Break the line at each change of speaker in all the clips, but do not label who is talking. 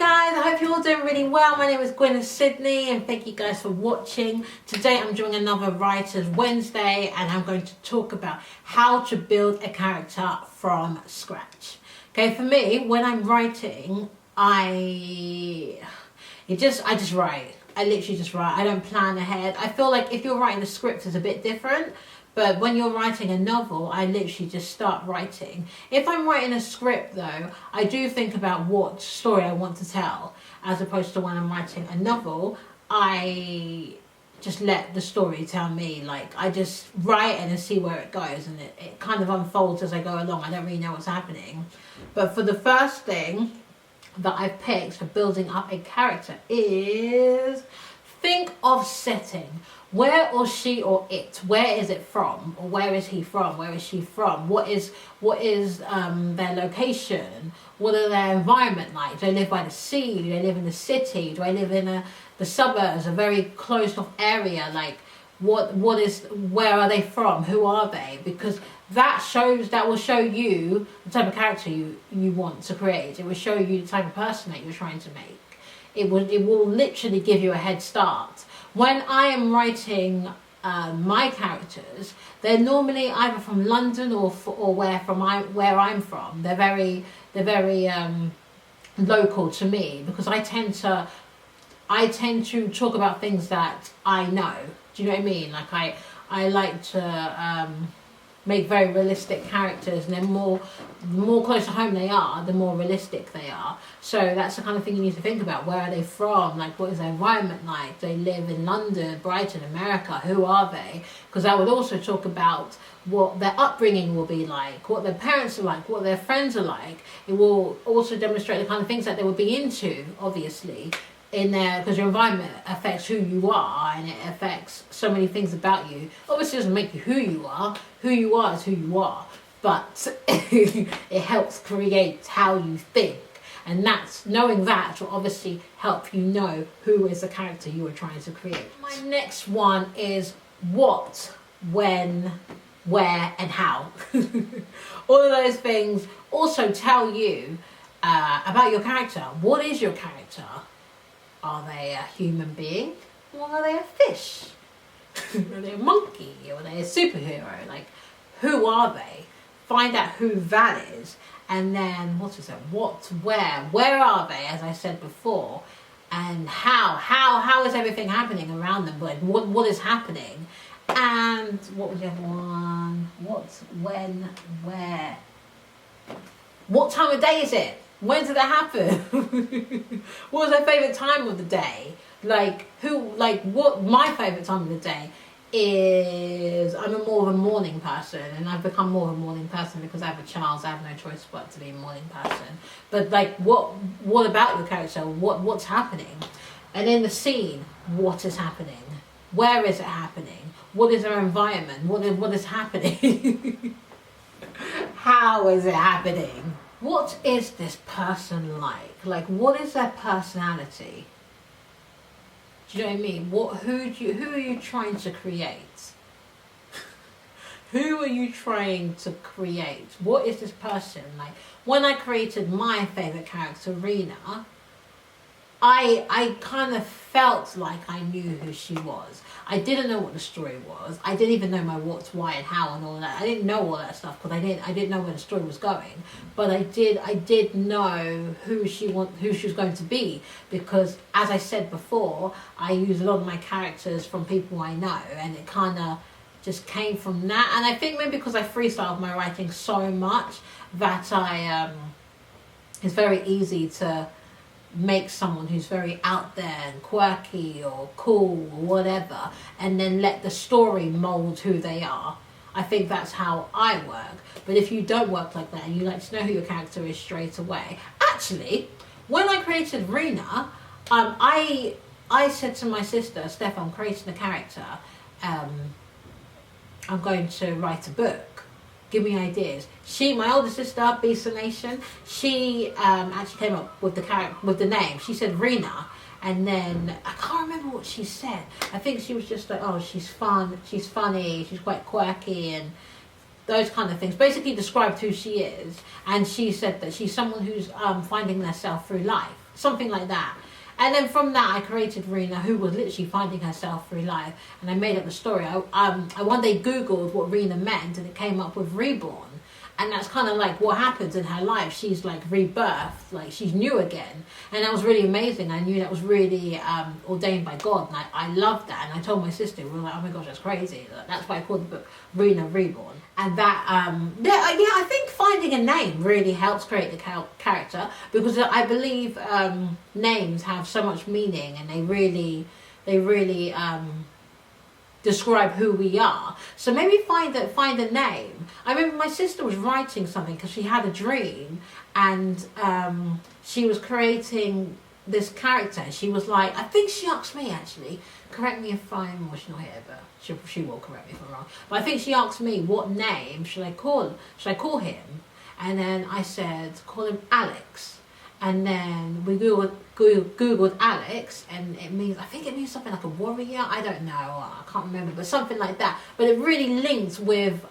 Hi guys, I hope you're all doing really well. My name is Gwyneth Sydney and thank you guys for watching. Today I'm doing another Writers Wednesday and I'm going to talk about how to build a character from scratch. Okay, for me, when I'm writing, I just write. I literally just write. I don't plan ahead. I feel like if you're writing a script, it's a bit different. But when you're writing a novel, I literally just start writing. If I'm writing a script though, I do think about what story I want to tell. As opposed to when I'm writing a novel, I just let the story tell me. Like, I just write and then see where it goes. And it kind of unfolds as I go along. I don't really know what's happening. But for the first thing that I've picked for building up a character is think of setting. Where or she or it? Where is it from? Or where is he from? Where is she from? What is their location? What are their environment like? Do they live by the sea? Do they live in the city? Do I live in the suburbs, a very closed off area? Like where are they from? Who are they? Because that will show you the type of character you want to create. It will show you the type of person that you're trying to make. It will literally give you a head start. When I am writing my characters, they're normally either from London or where I'm from. They're very local to me because I tend to talk about things that I know. Do you know what I mean? Like I like to make very realistic characters, and then the more close to home they are, the more realistic they are. So that's the kind of thing you need to think about. Where are they from? Like, what is their environment like? Do they live in London, Brighton, America? Who are they? Because I would also talk about what their upbringing will be like, what their parents are like, what their friends are like. It will also demonstrate the kind of things that they would be into, obviously, in there, because your environment affects who you are and it affects so many things about you. Obviously it doesn't make you who you are is who you are, but it helps create how you think, and knowing that will obviously help you know who is the character you are trying to create. My next one is what, when, where and how. All of those things also tell you about your character. What is your character? Are they a human being? Or are they a fish? Are they a monkey? Or are they a superhero? Like, who are they? Find out who that is. And then, what where are they, as I said before? And how is everything happening around them? Like, what is happening? And what was the other one? What, when, where? What time of day is it? When did that happen? What was their favourite time of the day? What my favourite time of the day is, I'm more of a morning person, and I've become more of a morning person because I have a child, so I have no choice but to be a morning person. But like, what about your character? What's happening? And in the scene, what is happening? Where is it happening? What is their environment? What is happening? How is it happening? What is this person like? Like, what is their personality? Do you know what I mean? Who are you trying to create? Who are you trying to create? What is this person like? When I created my favourite character, Marina, I kind of felt like I knew who she was. I didn't know what the story was. I didn't even know my what, why, and how, and all that. I didn't know all that stuff because I didn't know where the story was going. But I did know who she was going to be, because, as I said before, I use a lot of my characters from people I know, and it kind of just came from that. And I think maybe because I freestyle my writing so much that it's very easy to make someone who's very out there and quirky or cool or whatever, and then let the story mold who they are. I think that's how I work. But if you don't work like that and you like to know who your character is straight away, actually, when I created Marina, I said to my sister, Steph, I'm creating a character. I'm going to write a book. Give me ideas. My older sister, Beast Nation, she actually came up with the name. She said Rena, and then I can't remember what she said. I think she was just like, oh, she's fun, she's funny, she's quite quirky, and those kind of things. Basically described who she is, and she said that she's someone who's finding herself through life. something like that. And then from that, I created Marina, who was literally finding herself through life, and I made up the story. I one day Googled what Rena meant, and it came up with reborn. And that's kind of like what happens in her life. She's like rebirthed, like she's new again. And that was really amazing. I knew that was really ordained by God. And I loved that. And I told my sister, we were like, oh my gosh, that's crazy. That's why I called the book Rena Reborn. And that, I think finding a name really helps create the character. Because I believe names have so much meaning, and they really describe who we are. So maybe find a name. I remember my sister was writing something because she had a dream, and she was creating this character. She was like, I think she asked me actually, correct me if I'm, well, she's not here, but she will correct me if I'm wrong. But I think she asked me, what name should I call him? And then I said, call him Alex. And then we Googled Alex, and I think it means something like a warrior. I don't know, I can't remember, but something like that. But it really linked with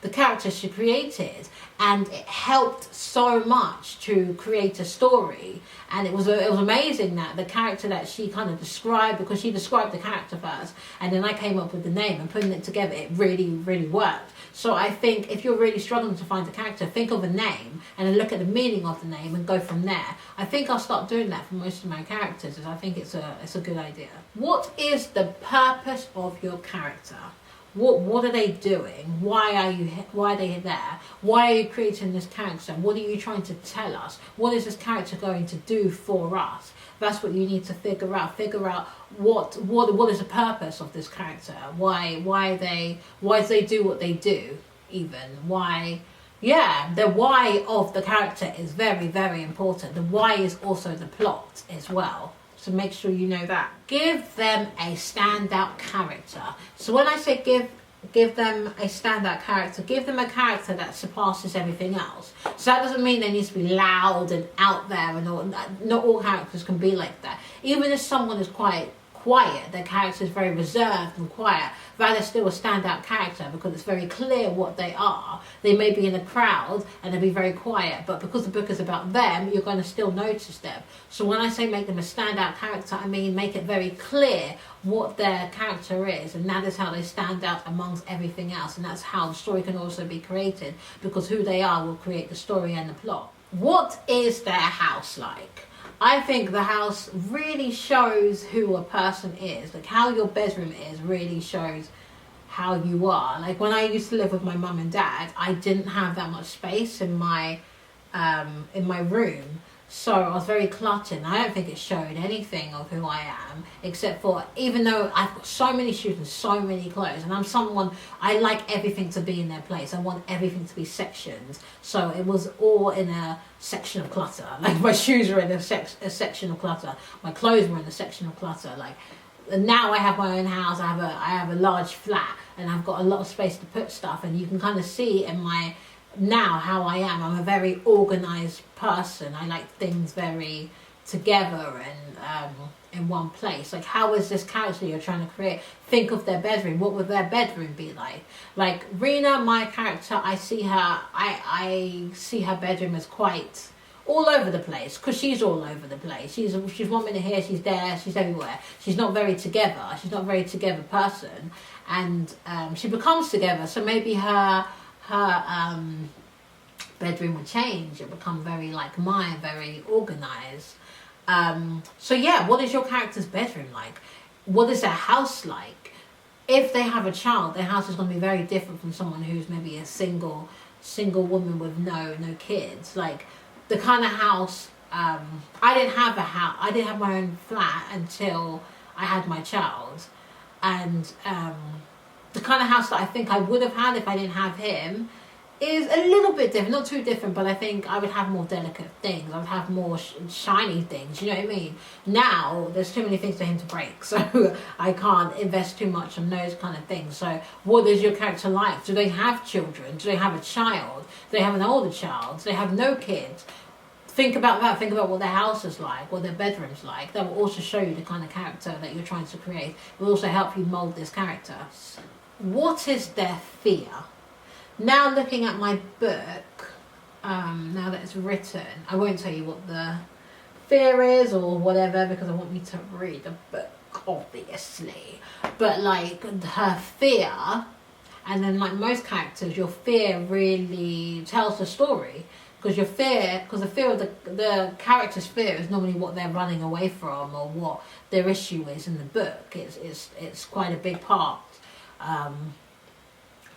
the character she created, and it helped so much to create a story. And it was amazing that the character that she kind of described, because she described the character first, and then I came up with the name, and putting it together, it really, really worked. So I think if you're really struggling to find a character, think of a name and then look at the meaning of the name and go from there. I think I'll start doing that for most of my characters, as I think it's a good idea. What is the purpose of your character? What are they doing? Why are they there? Why are you creating this character? What are you trying to tell us? What is this character going to do for us? That's what you need to figure out. Figure out what is the purpose of this character? Why they do what they do, even why. Yeah, the why of the character is very, very important. The why is also the plot as well. So make sure you know that. Give them a standout character. So when I say give them a standout character, give them a character that surpasses everything else. So that doesn't mean they need to be loud and out there, and all. Not all characters can be like that. Even if someone is quite quiet, their character is very reserved and quiet, that is still a standout character because it's very clear what they are. They may be in a crowd and they'll be very quiet, but because the book is about them, you're going to still notice them. So when I say make them a standout character, I mean make it very clear what their character is, and that is how they stand out amongst everything else, and that's how the story can also be created, because who they are will create the story and the plot. What is their house like? I think the house really shows who a person is. Like how your bedroom is really shows how you are. Like when I used to live with my mum and dad, I didn't have that much space in my room. So I was very cluttered. I don't think it showed anything of who I am, except for, even though I've got so many shoes and so many clothes, and I'm someone, I like everything to be in their place. I want everything to be sectioned. So it was all in a section of clutter. Like my shoes were in a section of clutter. My clothes were in a section of clutter. Like now I have my own house. I have a large flat, and I've got a lot of space to put stuff, and you can kind of see in my now how I am. I'm a very organized person. I like things very together and in one place. Like how is this character you're trying to create? Think of their bedroom. What would their bedroom be like? Like Rena, my character, I see her bedroom as quite all over the place, because she's all over the place. She's 1 minute here, she's there, she's everywhere. She's not very together. She's not a very together person, and she becomes together. So maybe her bedroom would change. It become very like mine, very organized. So yeah, what is your character's bedroom like? What is their house like? If they have a child, their house is going to be very different from someone who's maybe a single woman with no kids. Like the kind of house, I didn't have a house. I didn't have my own flat until I had my child, and the kind of house that I think I would have had if I didn't have him is a little bit different, not too different, but I think I would have more delicate things. I would have more shiny things, you know what I mean? Now, there's too many things for him to break, so I can't invest too much on those kind of things. So what is your character like? Do they have children? Do they have a child? Do they have an older child? Do they have no kids? Think about that. Think about what their house is like, what their bedroom's like. That will also show you the kind of character that you're trying to create. It will also help you mold this character. What is their fear? Now looking at my book, now that it's written, I won't tell you what the fear is or whatever, because I want you to read the book, obviously. But like her fear, and then like most characters, your fear really tells the story. Because the fear of the character's fear is normally what they're running away from or what their issue is in the book. It's quite a big part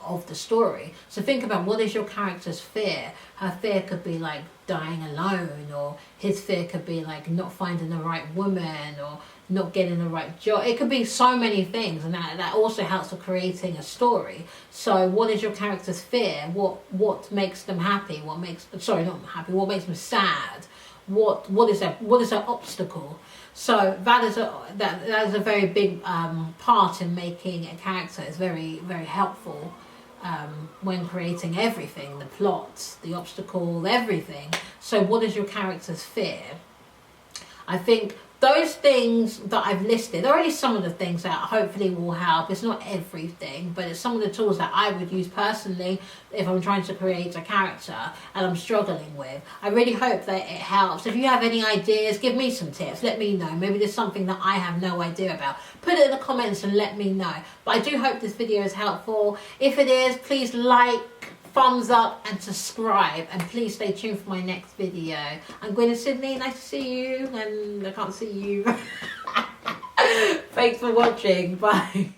of the story. So think about, what is your character's fear? Her fear could be like dying alone, or his fear could be like not finding the right woman, or not getting the right job. It could be so many things, and that also helps with creating a story. So what is your character's fear? What makes them happy? What makes them sad? What is their obstacle? So that is a very big part in making a character. It's very, very helpful when creating everything, the plot, the obstacle, everything. So what is your character's fear? I think those things that I've listed are only some of the things that hopefully will help. It's not everything, but it's some of the tools that I would use personally if I'm trying to create a character and I'm struggling with. I really hope that it helps. If you have any ideas, give me some tips. Let me know. Maybe there's something that I have no idea about. Put it in the comments and let me know. But I do hope this video is helpful. If it is, please like, thumbs up and subscribe, and please stay tuned for my next video. I'm Gwen in Sydney, nice to see you, and I can't see you. Thanks for watching, bye.